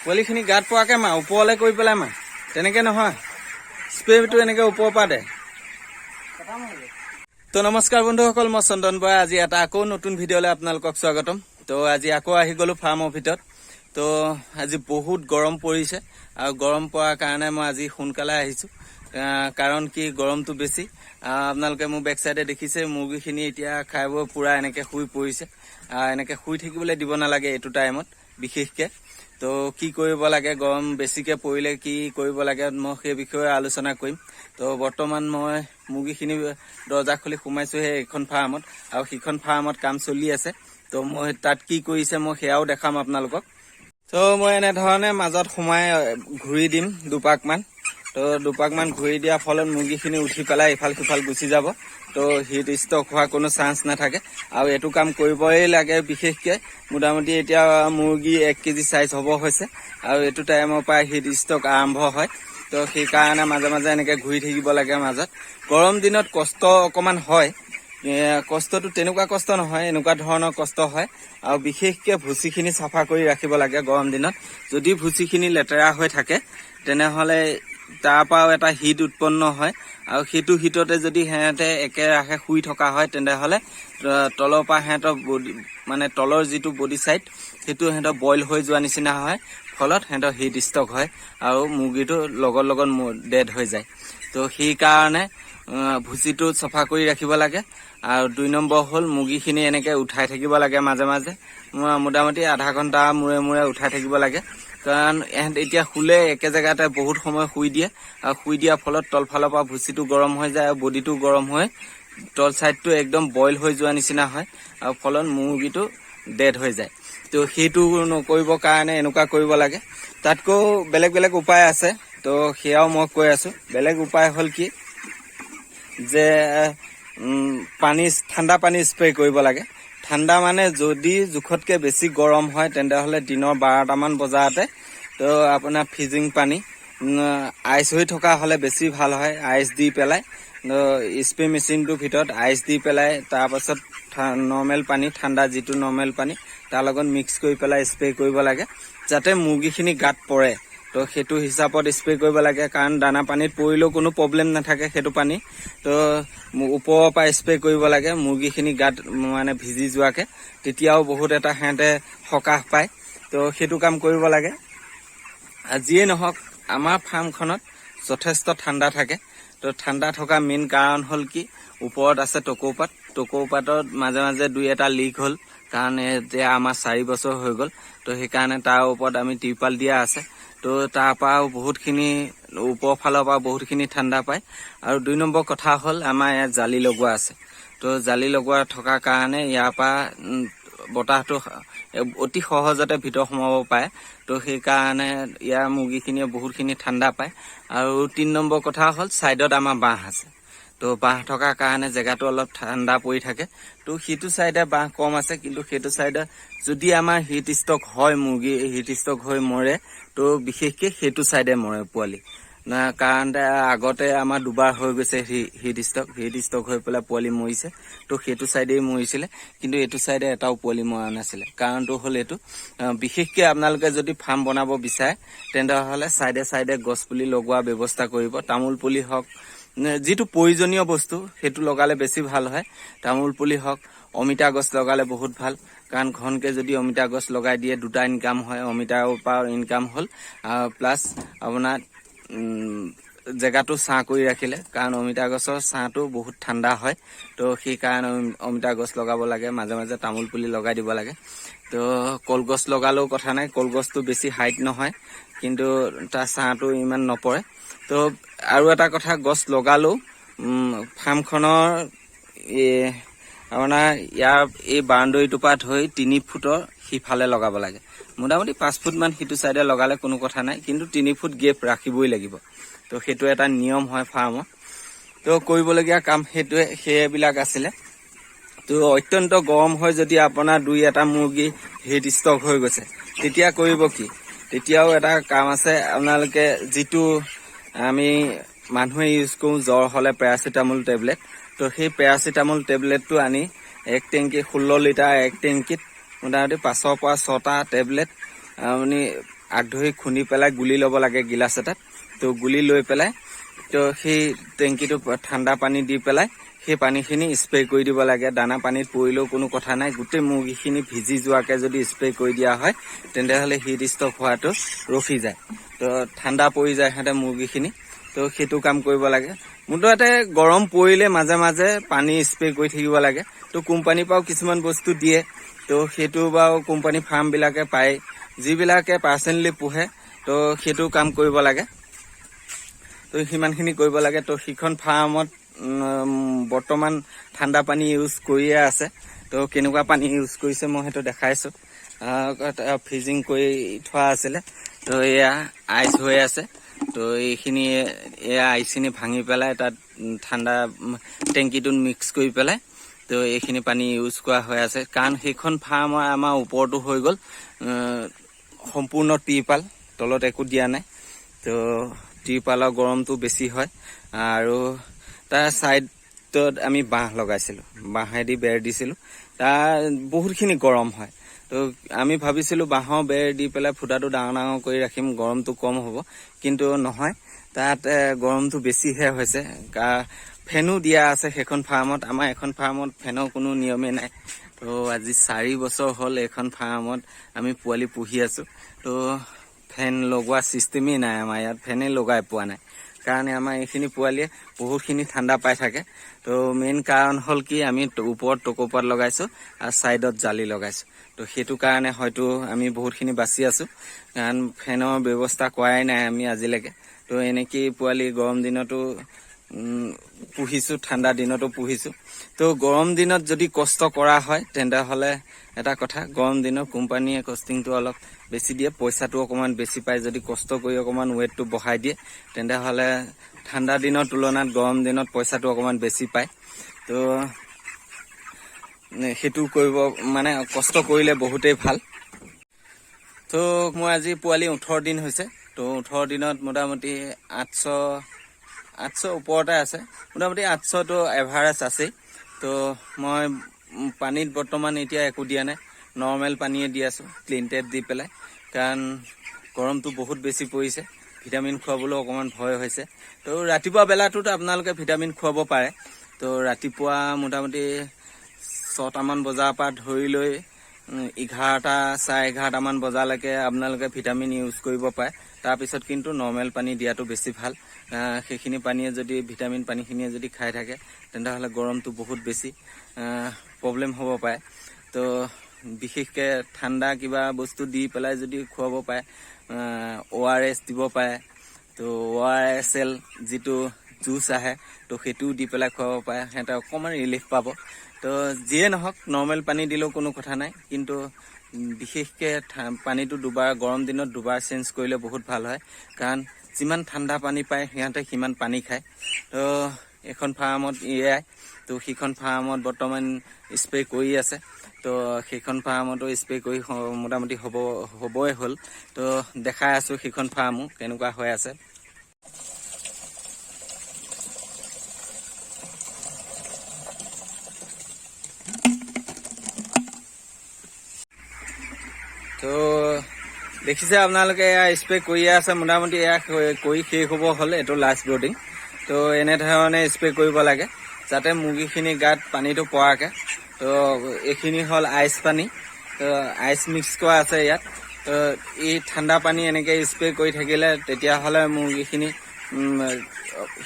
পোৱালিখিনি গাত পোৱাকৈ মাৰ, ওপৰলৈ কৰি পেলাই মাৰ। তেনেকৈ নহয়, স্প্ৰেটো এনেকৈ ওপৰৰ পৰা দে। তো নমস্কাৰ বন্ধুসকল, মই চন্দন বৰা। আজি এটা আকৌ নতুন ভিডিঅ'লৈ আপোনালোকক স্বাগতম। তো আজি আকৌ আহি গ'লোঁ ফাৰ্মৰ ভিতৰত। তো আজি বহুত গৰম পৰিছে আৰু গৰম পৰাৰ কাৰণে মই আজি সোনকালে আহিছোঁ। কাৰণ কি গৰমটো বেছি। আপোনালোকে মোৰ বেক চাইডে দেখিছে মুৰ্গীখিনি এতিয়া খাই বৈ পূৰা এনেকৈ শুই পৰিছে। এনেকৈ শুই থাকিবলৈ দিব নালাগে এইটো টাইমত বিশেষকৈ। তো কি কৰিব লাগে, গৰম বেছিকৈ পৰিলে কি কৰিব লাগে, মই সেই বিষয়ে আলোচনা কৰিম। তো বৰ্তমান মই মুৰ্গীখিনি দৰ্জা খুলি সোমাইছোঁহে এইখন ফাৰ্মত, আৰু সেইখন ফাৰ্মত কাম চলি আছে। তো মই তাত কি কৰিছে মই সেয়াও দেখাম আপোনালোকক। তো মই এনেধৰণে মাজত সোমাই ঘূৰি দিম দুপাকমান। তো দুপাকমান ঘূৰি দিয়াৰ ফলত মুৰ্গীখিনি উঠি পেলাই ইফাল সিফাল গুচি যাব। তো হিট ষ্টক হোৱাৰ কোনো চান্স নাথাকে, আৰু এইটো কাম কৰিবই লাগে। বিশেষকৈ মোটামুটি এতিয়া মুৰ্গী 1 কেজি চাইজ হ'ব হৈছে, আৰু এইটো টাইমৰ পৰা হিট ষ্টক আৰম্ভ হয়। তো সেইকাৰণে মাজে মাজে এনেকৈ ঘূৰি থাকিব লাগে মাজত। গৰম দিনত কষ্ট অকণমান হয়, কষ্টটো তেনেকুৱা কষ্ট নহয়, এনেকুৱা ধৰণৰ কষ্ট হয়। আৰু বিশেষকৈ ভুচিখিনি চাফা কৰি ৰাখিব লাগে গৰম দিনত। যদি ভুচিখিনি লেতেৰা হৈ থাকে তেনেহ'লে তাৰ পৰাও এটা হিট উৎপন্ন হয়, আৰু সেইটো হিটতে যদি সিহঁতে একেৰাহে শুই থকা হয় তেনেহ'লে তলৰ পৰা সিহঁতৰ বডি, মানে তলৰ যিটো বডি চাইড সেইটো সিহঁতৰ বইল হৈ যোৱা নিচিনা হয়। ফলত সিহঁতৰ হিট ষ্টক হয় আৰু মুৰ্গীটো লগত ডেড হৈ যায়। তো সেইকাৰণে ভুচিটো চাফা কৰি ৰাখিব লাগে। আৰু 2 নম্বৰ হ'ল মুৰ্গীখিনি এনেকৈ উঠাই থাকিব লাগে মাজে মাজে, মোটামুটি আধা ঘণ্টা মূৰে মূৰে উঠাই থাকিব লাগে। কাৰণ এতিয়া শুলে একে জেগাতে বহুত সময় শুই দিয়ে, আৰু শুই দিয়াৰ ফলত তলফালৰ পৰা ভুচিটো গৰম হৈ যায় আৰু বডিটো গৰম হৈ তল চাইডটো একদম বইল হৈ যোৱা নিচিনা হয়, আৰু ফলত মুৰ্গীটো ডেড হৈ যায়। তো সেইটো নকৰিবৰ কাৰণে এনেকুৱা কৰিব লাগে। তাতকৈ বেলেগ উপায় আছে, তো সেয়াও মই কৈ আছোঁ। বেলেগ উপায় হ'ল কি যে ঠাণ্ডা পানী স্প্ৰে কৰিব লাগে। ঠাণ্ডা মানে যদি জোখতকৈ বেছি গৰম হয় তেন্তেহ'লে দিনৰ 12টামান বজাতে তো আপোনাৰ ফ্ৰিজিং পানী আইচ হৈ থকা হ'লে বেছি ভাল হয়। আইচ দি পেলাই স্প্ৰে মেচিনটোৰ ভিতৰত আইচ দি পেলাই তাৰপাছত নৰ্মেল পানী, ঠাণ্ডা যিটো নৰ্মেল পানী তাৰ লগত মিক্স কৰি পেলাই স্প্ৰে কৰিব লাগে, যাতে মুৰ্গীখিনি গাত পৰে। তো সেইটো হিচাপত স্প্ৰে কৰিব লাগে, কাৰণ দানা পানীত পৰিলেও কোনো প্ৰব্লেম নাথাকে সেইটো পানী। তো ওপৰৰ পৰা স্প্ৰে কৰিব লাগে মুৰ্গীখিনি গাত মানে ভিজি যোৱাকৈ, তেতিয়াও বহুত এটা সিহঁতে সকাহ পায়। তো সেইটো কাম কৰিব লাগে। যিয়েই নহওক, আমাৰ ফাৰ্মখনত যথেষ্ট ঠাণ্ডা থাকে। তো ঠাণ্ডা থকা মেইন কাৰণ হ'ল কি, ওপৰত আছে টকৌপাত। টকৌপাতত মাজে মাজে 2-এটা লিক হ'ল, কাৰণ এতিয়া আমাৰ 4 বছৰ হৈ গ'ল। তো সেইকাৰণে তাৰ ওপৰত আমি টিৰপাল দিয়া আছে। তো তাৰ পৰাও বহুতখিনি, ওপৰৰ ফালৰ পৰা বহুতখিনি ঠাণ্ডা পায়। আৰু 2 নম্বৰ কথা হ'ল আমাৰ ইয়াত জালি লগোৱা আছে। তো জালি লগোৱা থকাৰ কাৰণে ইয়াৰ পৰা বতাহটো অতি সহজতে ভিতৰ সোমাব পাৰে। তো সেইকাৰণে ইয়াৰ মুৰ্গীখিনিয়ে বহুতখিনি ঠাণ্ডা পায়। আৰু 3 নম্বৰ কথা হ'ল ছাইডত আমাৰ বাঁহ আছে। তো বাঁহ থকাৰ কাৰণে জেগাটো অলপ ঠাণ্ডা পৰি থাকে। তো সেইটো ছাইডে বাঁহ কম আছে, কিন্তু সেইটো ছাইডে যদি আমাৰ হিট ষ্টক হয়, মুৰ্গী হিট ষ্টক হৈ মৰে, তো বিশেষকৈ সেইটো ছাইডে মৰে পোৱালি। কাৰণ আগতে আমাৰ 2বাৰ হৈ গৈছে হিট ষ্টক হৈ পেলাই পোৱালি মৰিছে। তো সেইটো ছাইডেই মৰিছিলে, কিন্তু এইটো ছাইডে এটাও পোৱালি মৰা নাছিলে। কাৰণটো হ'ল এইটো, বিশেষকৈ আপোনালোকে যদি ফাৰ্ম বনাব বিচাৰে তেনেহ'লে ছাইডে গছ পুলি লগোৱাৰ ব্যৱস্থা কৰিব। তামোল পুলি হওক, যিটো প্ৰয়োজনীয় বস্তু সেইটো লগালে বেছি ভাল হয়। তামোল পুলি হওক, অমিতা গছ লগালে বহুত ভাল, কাৰণ ঘনকৈ যদি অমিতা গছ লগাই দিয়ে 2টা ইনকাম হয়। অমিতাৰ পৰা ইনকাম হ'ল, প্লাছ আপোনাৰ জেগাটো ছাঁ কৰি ৰাখিলে, কাৰণ অমিতা গছৰ ছাঁটো বহুত ঠাণ্ডা হয়। তো সেইকাৰণে অমিতা গছ লগাব লাগে, মাজে মাজে তামোল পুলি লগাই দিব লাগে। তো কলগছ লগালেও কথা নাই, কলগছটো বেছি হাইট নহয়, কিন্তু তাৰ ছাঁটো ইমান নপৰে। তো আৰু এটা কথা, গছ লগালেও ফাৰ্মখনৰ আপোনাৰ ইয়াৰ এই বাউণ্ডেৰীটোৰ পৰা ধৰি 3 ফুটৰ সিফালে লগাব লাগে। মোটামুটি 5 ফুটমান সিটো ছাইডে লগালে কোনো কথা নাই, কিন্তু 3 ফুট গেপ ৰাখিবই লাগিব। তো সেইটো এটা নিয়ম হয় ফাৰ্মত। তো কৰিবলগীয়া কাম সেইবিলাক আছিলে। তো অত্যন্ত গৰম হয় যদি আপোনাৰ 2-এটা মুৰ্গী হিট ষ্টক হৈ গৈছে, তেতিয়া কৰিব কি? তেতিয়াও এটা কাম আছে। আপোনালোকে যিটো আমি মানুহে ইউজ কৰোঁ জ্বৰ হ'লে পেৰাচিটামল টেবলেট, তো সেই পেৰাচিটামল টেবলেটটো আনি 1 টেংকি 16 লিটাৰ 1 টেংকিত মোটামুটি 5-ৰ পৰা 6টা টেবলেট আপুনি আগ ধৰি খুন্দি পেলাই গুলি ল'ব লাগে গিলাচ এটাত। তো গুলি লৈ পেলাই তো সেই টেংকিটো ঠাণ্ডা পানী দি পেলাই সেই পানীখিনি স্প্ৰে কৰি দিব লাগে। দানা পানীত পৰিলেও কোনো কথা নাই, গোটেই মুৰ্গীখিনি ভিজি যোৱাকৈ যদি স্প্ৰে কৰি দিয়া হয় তেন্তেহ'লে হিট ষ্ট্ৰক হোৱাটো ৰখি যায়। তো ঠাণ্ডা পৰি যায় সিহঁতে মুৰ্গীখিনি। তো সেইটো কাম কৰিব লাগে। মুঠতে গৰম পৰিলে মাজে মাজে পানী স্প্ৰে কৰি থাকিব লাগে। তো কোম্পানীৰ পৰাও কিছুমান বস্তু দিয়ে, তো সেইটো বাৰু কোম্পানী ফাৰ্মবিলাকে পায়। যিবিলাকে পাৰ্চনেলি পোহে তো সেইটো কাম কৰিব লাগে। তো সিমানখিনি কৰিব লাগে। তো সিখন ফাৰ্মত বৰ্তমান ঠাণ্ডা পানী ইউজ কৰিয়ে আছে। তো কেনেকুৱা পানী ইউজ কৰিছে মই সেইটো দেখাইছোঁ। ফ্ৰিজিং কৰি থোৱা আছিলে, তো এয়া আইচ হৈ আছে। তো এইখিনি এয়া আইচখিনি ভাঙি পেলাই তাত ঠাণ্ডা টেংকিটোত মিক্স কৰি পেলাই তো এইখিনি পানী ইউজ কৰা হৈ আছে। কাৰণ সেইখন ফাৰ্মৰ আমাৰ ওপৰতো হৈ গ'ল সম্পূৰ্ণ টিৰপাল, তলত একো দিয়া নাই। তো টিৰপালৰ গৰমটো বেছি হয়। আৰু তাৰ ছাইডত আমি বাঁহ লগাইছিলোঁ, বাঁহেদি বেৰ দিছিলোঁ। তাৰ বহুতখিনি গৰম হয়। তো আমি ভাবিছিলোঁ বাঁহৰ বেৰ দি পেলাই ফুটাটো ডাঙৰ ডাঙৰ কৰি ৰাখিম, গৰমটো কম হ'ব। কিন্তু নহয়, তাত গৰমটো বেছিহে হৈছে। ফেনো দিয়া আছে সেইখন ফাৰ্মত। আমাৰ এখন ফাৰ্মত ফেনৰ কোনো নিয়মেই নাই। তো আজি 4 বছৰ হ'ল এইখন ফাৰ্মত আমি পোৱালি পুহি আছোঁ। তো ফেন লগোৱা ছিষ্টেমেই নাই আমাৰ ইয়াত, ফেনেই লগাই পোৱা নাই। কাৰণে আমাৰ এইখিনি পোৱালীয়ে বহুতখিনি ঠাণ্ডা পাই থাকে। তো মেইন কাৰণ হ'ল কি, আমি ওপৰত টকৌপাত লগাইছোঁ আৰু ছাইডত জালি লগাইছোঁ। তো সেইটো কাৰণে হয়তো আমি বহুতখিনি বাচি আছোঁ, কাৰণ ফেনৰ ব্যৱস্থা কৰাই নাই আমি আজিলৈকে। তো এনেকেই পোৱালি গৰম দিনতো পুহিছোঁ, ঠাণ্ডা দিনতো পুহিছোঁ। তো গৰম দিনত যদি কষ্ট কৰা হয় তেন্তেহ'লে এটা কথা, গৰম দিনত কোম্পানীয়ে কষ্টিংটো অলপ বেছি দিয়ে, পইচাটো অকণমান বেছি পায়। যদি কষ্ট কৰি অকণমান ৱেটটো বঢ়াই দিয়ে তেন্তেহ'লে ঠাণ্ডা দিনৰ তুলনাত গৰম দিনত পইচাটো অকণমান বেছি পায়। তো সেইটো কৰিব মানে কষ্ট কৰিলে বহুতেই ভাল। তো মই আজি পোৱালি 18 দিন হৈছে। তো 18 দিনত মোটামুটি 800 ওপৰতে আছে, মোটামুটি 800টো এভাৰেজ আছেই। তো মই পানীত বৰ্তমান এতিয়া একো দিয়া নাই, নৰ্মেল পানীয়ে দি আছোঁ, ক্লিন টেপ দি পেলাই। কাৰণ গৰমটো বহুত বেছি পৰিছে, ভিটামিন খুৱাবলৈও অকণমান ভয় হৈছে। তো ৰাতিপুৱা বেলাটোত আপোনালোকে ভিটামিন খুৱাব পাৰে। তো ৰাতিপুৱা মোটামুটি 6টামান বজাৰ পৰা ধৰি লৈ 11টা, 11:30মান বজালৈকে আপোনালোকে ভিটামিন ইউজ কৰিব পাৰে। তাৰপিছত কিন্তু নৰ্মেল পানী দিয়াটো বেছি ভাল। সেইখিনি পানীয়ে যদি ভিটামিন পানীখিনিয়ে যদি খাই থাকে তেন্তেহ'লে গৰমটো বহুত বেছি প্ৰব্লেম হ'ব পাৰে। তো বিশেষকৈ ঠাণ্ডা কিবা বস্তু দি পেলাই যদি খুৱাব পাৰে, ORS দিব পাৰে। তো ORSL যিটো জুচ আহে, তো সেইটোও দি পেলাই খুৱাব পাৰে, সিহঁতে অকণমান ৰিলিফ পাব। তো যিয়ে নহওক, নৰ্মেল পানী দিলেও কোনো কথা নাই, কিন্তু বিশেষকৈ পানীটো গৰম দিনত দুবাৰ চেঞ্জ কৰিলে বহুত ভাল হয়। কাৰণ যিমান ঠাণ্ডা পানী পায় সিহঁতে সিমান পানী খায়। তো এখন ফাৰ্মত এয়াই, তো সেইখন ফাৰ্মত বৰ্তমান স্প্ৰে কৰি আছে। তো সেইখন ফাৰ্মতো স্প্ৰে কৰি মোটামুটি হ'বই হ'ল। তো দেখাই আছোঁ সেইখন ফাৰ্মো কেনেকুৱা হৈ আছে। তো দেখিছে আপোনালোকে, এয়া স্প্ৰে কৰিয়ে আছে, মোটামুটি এয়া কৰি শেষ হ'ব হ'ল। এইটো লাষ্ট ব্ৰডিং। তো এনেধৰণে স্প্ৰে কৰিব লাগে যাতে মুৰ্গীখিনি গাত পানীটো পৰাকৈ। তো এইখিনি হ'ল আইচ পানী, তো আইচ মিক্স কৰা আছে ইয়াত। তো এই ঠাণ্ডা পানী এনেকৈ স্প্ৰে কৰি থাকিলে তেতিয়াহ'লে মুৰ্গীখিনি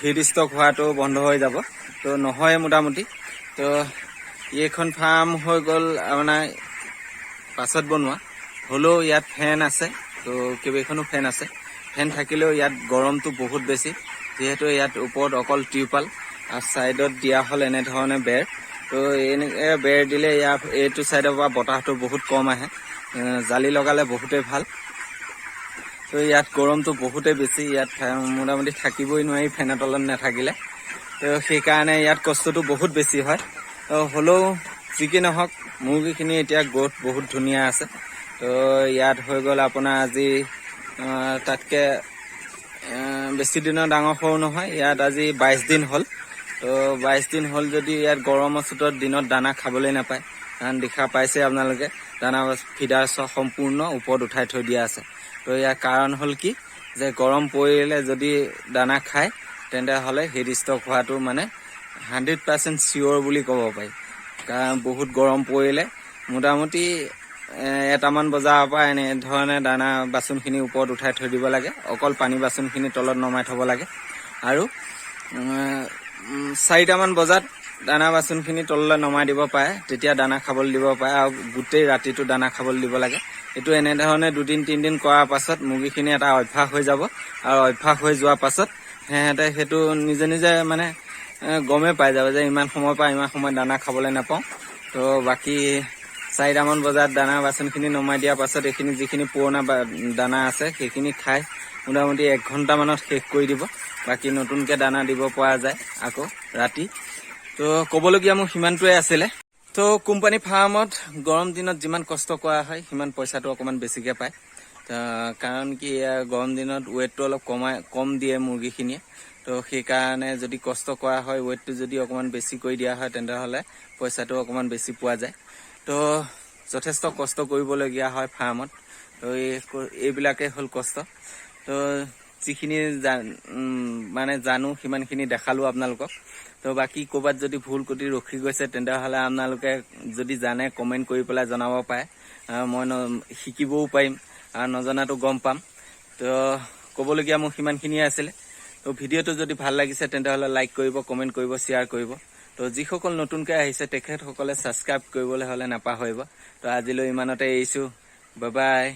হিট ষ্ট্ৰক হোৱাটো বন্ধ হৈ যাব। তো নহয় মোটামুটি। তো এইখন ফাৰ্ম হৈ গ'ল আপোনাৰ পাছত বনোৱা, হ'লেও ইয়াত ফেন আছে। তো কেইবাখনো ফেন আছে। ফেন থাকিলেও ইয়াত গৰমটো বহুত বেছি, যিহেতু ইয়াত ওপৰত অকল টিৰপাল আৰু ছাইডত দিয়া হ'ল এনেধৰণে বেৰ। তো এনেকৈ বেৰ দিলে ইয়াৰ এইটো ছাইডৰ পৰা বতাহটো বহুত কম আহে, জালি লগালে বহুতেই ভাল। তো ইয়াত গৰমটো বহুতেই বেছি, ইয়াত মোটামুটি থাকিবই নোৱাৰি ফেনৰ তলত নাথাকিলে। তো সেইকাৰণে ইয়াত কষ্টটো বহুত বেছি হয়। তো হ'লেও যি কি নহওক, মুৰ্গীখিনি এতিয়া গ্ৰ'থ বহুত ধুনীয়া আছে। তো ইয়াত হৈ গ'ল আপোনাৰ আজি তাতকৈ বেছি দিনৰ ডাঙৰ সৰু নহয়, ইয়াত আজি 22 দিন হ'ল। তো 22 দিন হ'ল যদি ইয়াত গৰমৰ চোতত দিনত দানা খাবলৈ নাপায়। কাৰণ দেখা পাইছে আপোনালোকে, দানা ফিডাৰ সম্পূৰ্ণ ওপৰত উঠাই থৈ দিয়া আছে। তো ইয়াৰ কাৰণ হ'ল কি যে গৰম পৰিলে যদি দানা খায় তেন্তে হ'লে হৃদষ্ট্ৰক হোৱাটো মানে 100% চিয়ৰ বুলি ক'ব পাৰি। কাৰণ বহুত গৰম পৰিলে মোটামুটি এটামান বজাৰ পৰা এনেধৰণে দানা বাচনখিনি ওপৰত উঠাই থৈ দিব লাগে। অকল পানী বাচনখিনি তলত নমাই থ'ব লাগে আৰু 4টামান বজাত দানা বাচনখিনি তললৈ নমাই দিব পাৰে, তেতিয়া দানা খাবলৈ দিব পাৰে আৰু গোটেই ৰাতিটো দানা খাবলৈ দিব লাগে। এইটো এনেধৰণে 2-3 দিন কৰাৰ পাছত মুৰ্গীখিনি এটা অভ্যাস হৈ যাব আৰু অভ্যাস হৈ যোৱাৰ পাছত সিহঁতে সেইটো নিজে নিজে মানে গমেই পাই যাব যে ইমান সময়ৰ পৰা ইমান সময় দানা খাবলৈ নাপাওঁ। তো বাকী 4টামান বজাত দানা বাচনখিনি নমাই দিয়াৰ পাছত এইখিনি যিখিনি পুৰণা দানা আছে সেইখিনি খাই মোটামুটি 1 ঘণ্টামানত শেষ কৰি দিব। বাকী নতুনকৈ দানা দিব পৰা যায় আকৌ ৰাতি। তো ক'বলগীয়া মোৰ সিমানটোৱে আছিলে। তো কোম্পানী ফাৰ্মত গৰম দিনত যিমান কষ্ট কৰা হয় সিমান পইচাটো অকণমান বেছিকৈ পায়। কাৰণ কি গৰম দিনত ৱেটটো অলপ কম দিয়ে মুৰ্গীখিনিয়ে। তো সেইকাৰণে যদি কষ্ট কৰা হয়, ৱেটটো যদি অকণমান বেছি কৰি দিয়া হয় তেন্তেহ'লে পইচাটো অকণমান বেছি পোৱা যায়। তো যথেষ্ট কষ্ট কৰিবলগীয়া হয় ফাৰ্মত। তো এইবিলাকেই হ'ল কষ্ট। তো যিখিনি মানে জানো সিমানখিনি দেখালোঁ আপোনালোকক। তো বাকী ক'ৰবাত যদি ভুল ক্ৰুটি ৰখি গৈছে তেন্তেহ'লে আপোনালোকে যদি জানে কমেণ্ট কৰি পেলাই জনাব পাৰে। মই শিকিবও পাৰিম আৰু নজনাটো গম পাম। তো ক'বলগীয়া মোৰ সিমানখিনিয়ে আছিলে। তো ভিডিঅ'টো যদি ভাল লাগিছে তেন্তেহ'লে লাইক কৰিব, কমেণ্ট কৰিব, শ্বেয়াৰ কৰিব। তো যিসকল নতুনকৈ আহিছে তেখেতসকলে ছাবস্ক্ৰাইব কৰিবলৈ হ'লে নাপাহৰিব। তো আজিলৈ ইমানতে এৰিছোঁ। Bye bye.